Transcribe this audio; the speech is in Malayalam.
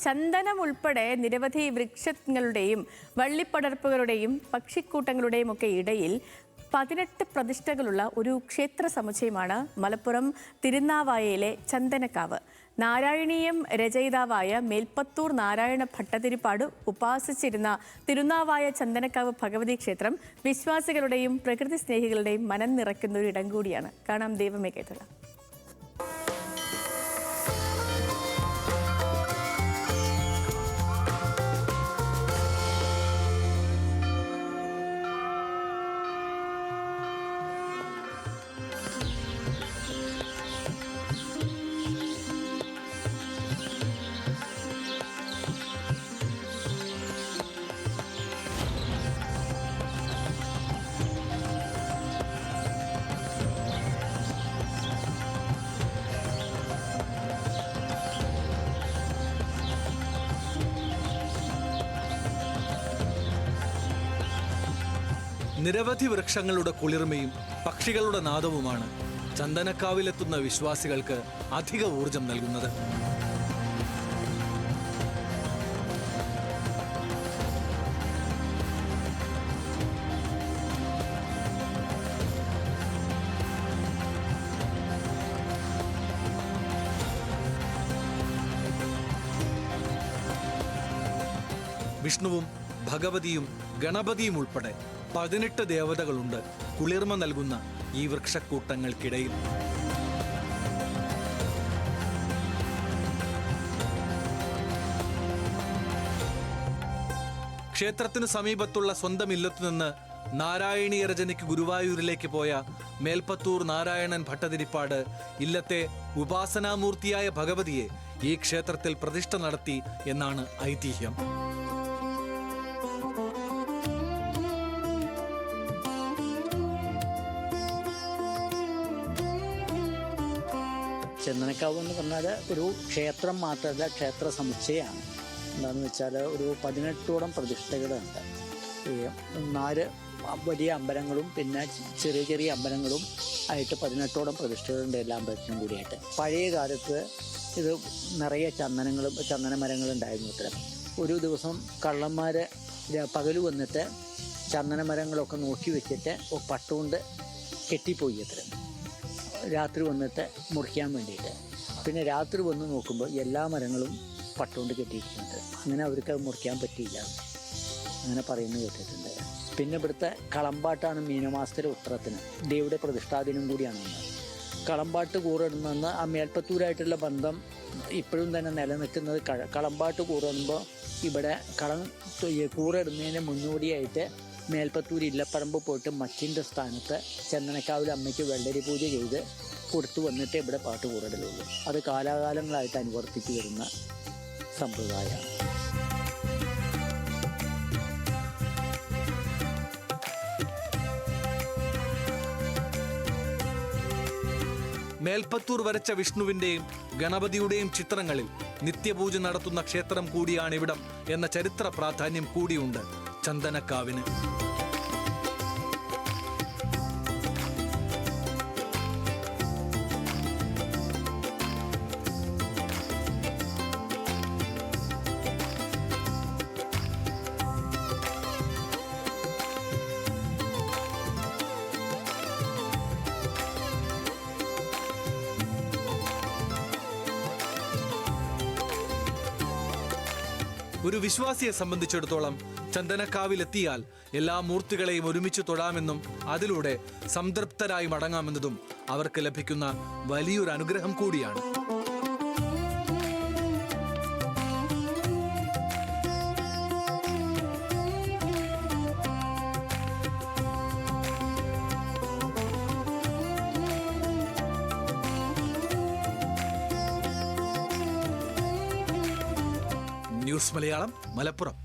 ചന്ദനം ഉൾപ്പെടെ നിരവധി വൃക്ഷങ്ങളുടെയും വള്ളിപ്പടർപ്പുകളുടെയും പക്ഷിക്കൂട്ടങ്ങളുടെയും ഒക്കെ ഇടയിൽ 18 പ്രതിഷ്ഠകളുള്ള ഒരു ക്ഷേത്ര സമുച്ചയമാണ് മലപ്പുറം തിരുനാവായയിലെ ചന്ദനക്കാവ്. നാരായണീയം രചയിതാവായ മേൽപ്പത്തൂർ നാരായണ ഭട്ടതിരിപ്പാട് ഉപാസിച്ചിരുന്ന തിരുനാവായ ചന്ദനക്കാവ് ഭഗവതി ക്ഷേത്രം വിശ്വാസികളുടെയും പ്രകൃതി സ്നേഹികളുടെയും മനം നിറയ്ക്കുന്ന ഒരു ഇടം കൂടിയാണ്. കാണാം ദൈവമേ കേട്ടുള്ള. നിരവധി വൃക്ഷങ്ങളുടെ കുളിർമയും പക്ഷികളുടെ നാദവുമാണ് ചന്ദനക്കാവിലെത്തുന്ന വിശ്വാസികൾക്ക് അധിക ഊർജം നൽകുന്നത്. വിഷ്ണുവും ഭഗവതിയും ഗണപതിയും ഉൾപ്പെടെ 18 ദേവതകളുണ്ട് കുളിർമ നൽകുന്ന ഈ വൃക്ഷക്കൂട്ടങ്ങൾക്കിടയിൽ. ക്ഷേത്രത്തിനു സമീപത്തുള്ള സ്വന്തം ഇല്ലത്തുനിന്ന് നാരായണീയ രചനയ്ക്ക് ഗുരുവായൂരിലേക്ക് പോയ മേൽപ്പത്തൂർ നാരായണൻ ഭട്ടതിരിപ്പാട് ഇല്ലത്തെ ഉപാസനാമൂർത്തിയായ ഭഗവതിയെ ഈ ക്ഷേത്രത്തിൽ പ്രതിഷ്ഠ നടത്തി എന്നാണ് ഐതിഹ്യം. ചന്ദനക്കാവ് എന്ന് പറഞ്ഞാൽ ഒരു ക്ഷേത്രം മാത്രമല്ല, ക്ഷേത്ര സമുച്ചയമാണ്. എന്താണെന്ന് വെച്ചാൽ ഒരു 18ഓളം പ്രതിഷ്ഠകളുണ്ട്. ഈ 4 വലിയ അമ്പലങ്ങളും പിന്നെ ചെറിയ ചെറിയ അമ്പലങ്ങളും ആയിട്ട് 18ഓളം പ്രതിഷ്ഠകളുണ്ട് എല്ലാ അമ്പലത്തിനും കൂടിയായിട്ട്. പഴയ കാലത്ത് ഇത് നിറയെ ചന്ദനമരങ്ങളുണ്ടായിരുന്നു. ഇത്തരം ഒരു ദിവസം കള്ളന്മാർ പകല് വന്നിട്ട് ചന്ദനമരങ്ങളൊക്കെ നോക്കി വെച്ചിട്ട് പട്ടുകൊണ്ട് കെട്ടിപ്പോയി. അത്തരം രാത്രി വന്നിട്ട് മുറിക്കാൻ വേണ്ടിയിട്ട്. പിന്നെ രാത്രി വന്ന് നോക്കുമ്പോൾ എല്ലാ മരങ്ങളും പട്ടുകൊണ്ട് കെട്ടിയിരിക്കുന്നുണ്ട്. അങ്ങനെ അവർക്ക് അത് മുറിക്കാൻ പറ്റിയില്ല, അങ്ങനെ പറയുന്നത് കേട്ടിട്ടുണ്ട്. പിന്നെ ഇവിടുത്തെ കളമ്പാട്ടാണ് മീനമാസത്തിലെ ഉത്രത്തിന് ദേവിയുടെ പ്രതിഷ്ഠാദിനം കൂടിയാണ്. കളമ്പാട്ട് കൂറിടുന്ന ആ മേൽപ്പത്തൂരായിട്ടുള്ള ബന്ധം ഇപ്പോഴും തന്നെ നിലനിൽക്കുന്നത്. കളമ്പാട്ട് കൂറിടുമ്പോൾ ഇവിടെ കൂറിടുന്നതിന് മുന്നോടിയായിട്ട് മേൽപ്പത്തൂർ ഇല്ലപ്പറമ്പ് പോയിട്ട് മച്ചിൻ്റെ സ്ഥാനത്ത് ചന്ദനക്കാവിൽ അമ്മയ്ക്ക് വെള്ളരി പൂജ ചെയ്ത് കൊടുത്തു വന്നിട്ട് ഇവിടെ പാട്ട് കൂറിടലുള്ളൂ. അത് കാലാകാലങ്ങളായിട്ട് അനുവർത്തിച്ചു വരുന്ന സമ്പ്രദായമാണ്. മേൽപ്പത്തൂർ വരച്ച വിഷ്ണുവിന്റെയും ഗണപതിയുടെയും ചിത്രങ്ങളിൽ നിത്യപൂജ നടത്തുന്ന ക്ഷേത്രം കൂടിയാണിവിടം എന്ന ചരിത്ര പ്രാധാന്യം കൂടിയുണ്ട് ചന്ദനക്കാവിന്. ഒരു വിശ്വാസിയെ സംബന്ധിച്ചിടത്തോളം ചന്ദനക്കാവിലെത്തിയാൽ എല്ലാ മൂർത്തികളെയും ഒരുമിച്ച് തൊഴാമെന്നും അതിലൂടെ സംതൃപ്തരായി മടങ്ങാമെന്നതും അവർക്ക് ലഭിക്കുന്ന വലിയൊരു അനുഗ്രഹം കൂടിയാണ്. ന്യൂസ് മലയാളം, മലപ്പുറം.